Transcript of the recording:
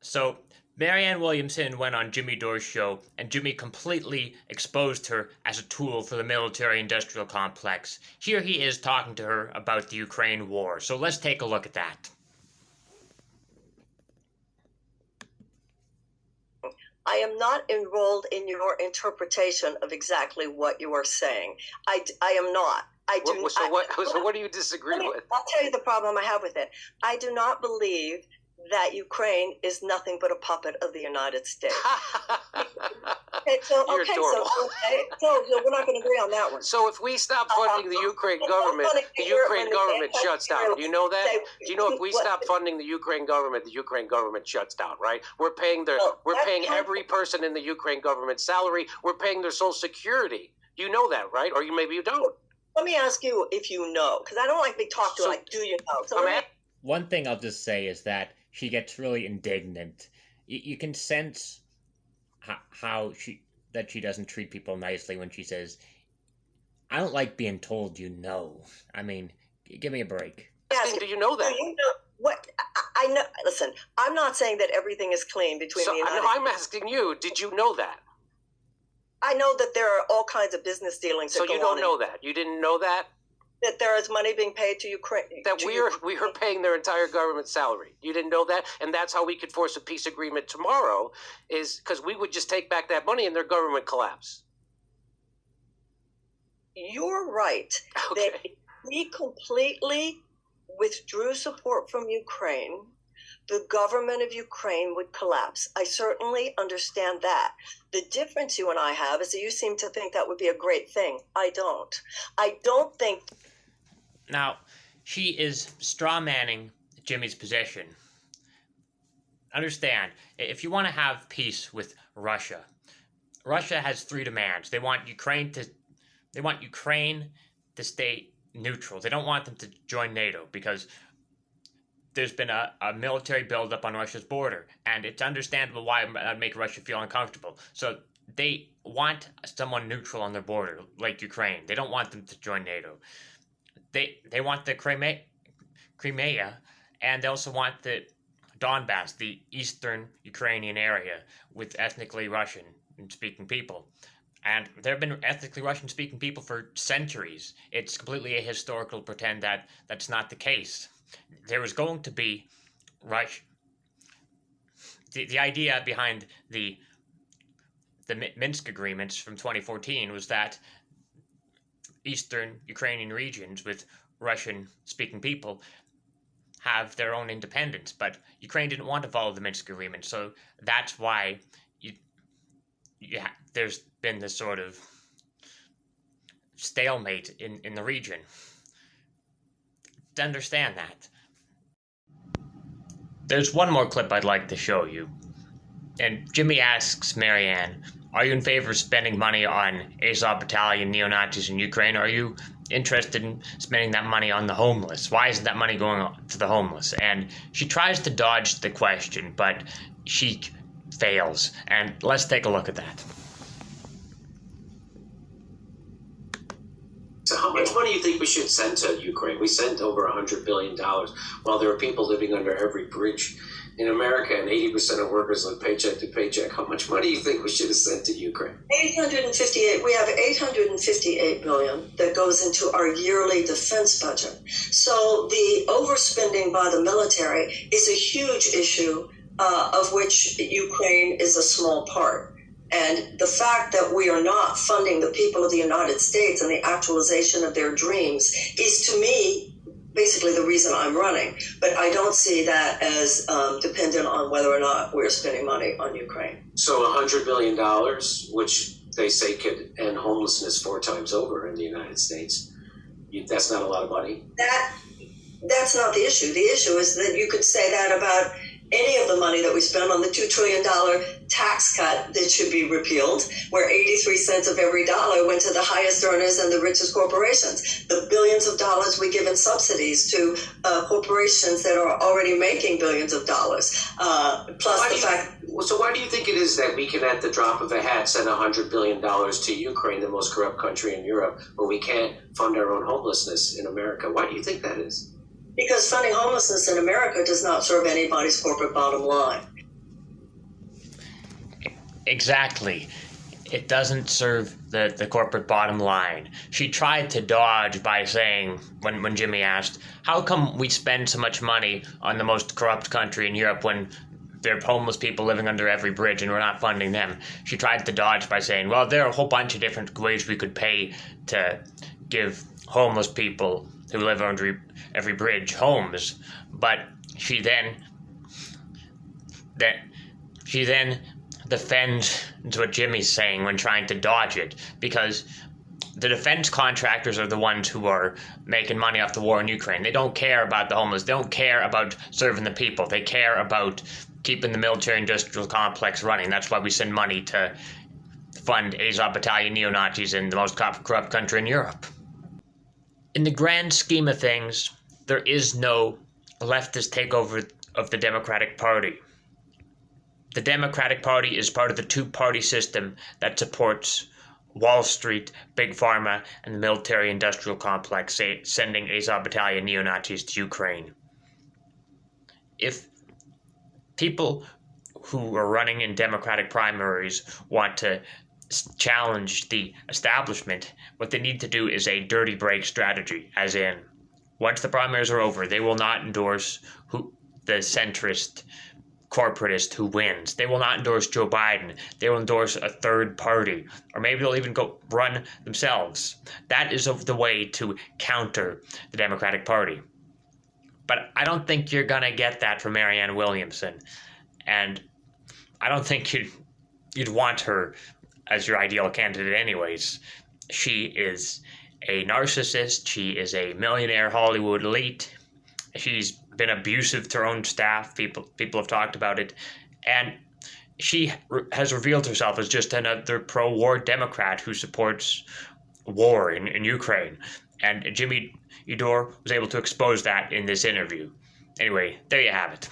So, Marianne Williamson went on Jimmy Dore's show, and Jimmy completely exposed her as a tool for the military-industrial complex. Here he is talking to her about the Ukraine war. So let's take a look at that. I am not enrolled in your interpretation of exactly what you are saying. I am not. So what do you disagree with? I'll tell you the problem I have with it. I do not believe that Ukraine is nothing but a puppet of the United States. So we're not going to agree on that one. So if we stop funding the Ukraine government, the Ukraine government shuts down. Do you know that? Do you know if we stop funding the Ukraine government shuts down, right? We're paying every person in the Ukraine government salary. We're paying their Social Security. You know that, right? Or maybe you don't. Let me ask you if you know, because I don't like being talked to like, do you know? So one thing I'll just say is that she gets really indignant. You can sense how she doesn't treat people nicely when she says, "I don't like being told you know." I mean, give me a break. Do you know that? Do you know what? I know. Listen, I'm not saying that everything is clean between the United States. I'm asking you. Did you know that? I know that there are all kinds of business dealings. So you don't know that? You didn't know that? That there is money being paid to Ukraine. That we are paying their entire government salary. You didn't know that? And that's how we could force a peace agreement tomorrow, is because we would just take back that money and their government collapse. You're right. Okay. That we completely withdrew support from Ukraine, the government of Ukraine would collapse. I certainly understand that. The difference you and I have is that you seem to think that would be a great thing. I don't. I don't think... Now, she is strawmanning Jimmy's position. Understand, if you want to have peace with Russia, Russia has three demands. They want Ukraine to stay neutral. They don't want them to join NATO because there's been a military buildup on Russia's border, and it's understandable why that would make Russia feel uncomfortable. So they want someone neutral on their border, like Ukraine. They don't want them to join NATO. They want the Crimea, and they also want the Donbass, the eastern Ukrainian area, with ethnically Russian-speaking people. And there have been ethnically Russian-speaking people for centuries. It's completely ahistorical to pretend that that's not the case. There was going to be the idea behind the Minsk agreements from 2014 was that eastern Ukrainian regions with Russian-speaking people have their own independence, but Ukraine didn't want to follow the Minsk agreement, so that's why there's been this sort of stalemate in the region. To understand that. There's one more clip I'd like to show you. And Jimmy asks Marianne, are you in favor of spending money on Azov Battalion neo-Nazis in Ukraine? Are you interested in spending that money on the homeless? Why isn't that money going to the homeless? And she tries to dodge the question, but she fails. And let's take a look at that. So how much money do you think we should send to Ukraine? We sent over $100 billion, while there are people living under every bridge in America, and 80% of workers live paycheck to paycheck. How much money do you think we should have sent to Ukraine? We have $858 billion that goes into our yearly defense budget. So the overspending by the military is a huge issue, of which Ukraine is a small part. And the fact that we are not funding the people of the United States and the actualization of their dreams is, to me, basically the reason I'm running. But I don't see that as dependent on whether or not we're spending money on Ukraine. So $100 billion, which they say could end homelessness 4 times over in the United States, that's not a lot of money? That's not the issue. The issue is that you could say that about any of the money that we spend on the $2 trillion tax cut that should be repealed, where 83 cents of every dollar went to the highest earners and the richest corporations. The billions of dollars we give in subsidies to corporations that are already making billions of dollars. So why do you think it is that we can, at the drop of a hat, send $100 billion to Ukraine, the most corrupt country in Europe, when we can't fund our own homelessness in America? Why do you think that is? Because funding homelessness in America does not serve anybody's corporate bottom line. Exactly. It doesn't serve the corporate bottom line. She tried to dodge by saying, when Jimmy asked, how come we spend so much money on the most corrupt country in Europe when there are homeless people living under every bridge and we're not funding them? She tried to dodge by saying, well, there are a whole bunch of different ways we could pay to give homeless people who live under every bridge homes. But she then defends what Jimmy's saying when trying to dodge it, because the defense contractors are the ones who are making money off the war in Ukraine. They don't care about the homeless. They don't care about serving the people. They care about keeping the military-industrial complex running. That's why we send money to fund Azov Battalion neo-Nazis in the most corrupt country in Europe. In the grand scheme of things, there is no leftist takeover of the Democratic Party. The Democratic Party is part of the two-party system that supports Wall Street, Big Pharma, and the military-industrial complex sending Azov Battalion neo-Nazis to Ukraine. If people who are running in Democratic primaries want to challenge the establishment, what they need to do is a dirty break strategy, as in, once the primaries are over, they will not endorse the centrist corporatist who wins. They will not endorse Joe Biden. They will endorse a third party, or maybe they'll even go run themselves. That is the way to counter the Democratic Party. But I don't think you're gonna get that from Marianne Williamson, and I don't think you'd want her as your ideal candidate anyways. She is a narcissist. She is a millionaire Hollywood elite. She's been abusive to her own staff. People have talked about it. And she has revealed herself as just another pro-war Democrat who supports war in Ukraine. And Jimmy Dore was able to expose that in this interview. Anyway, there you have it.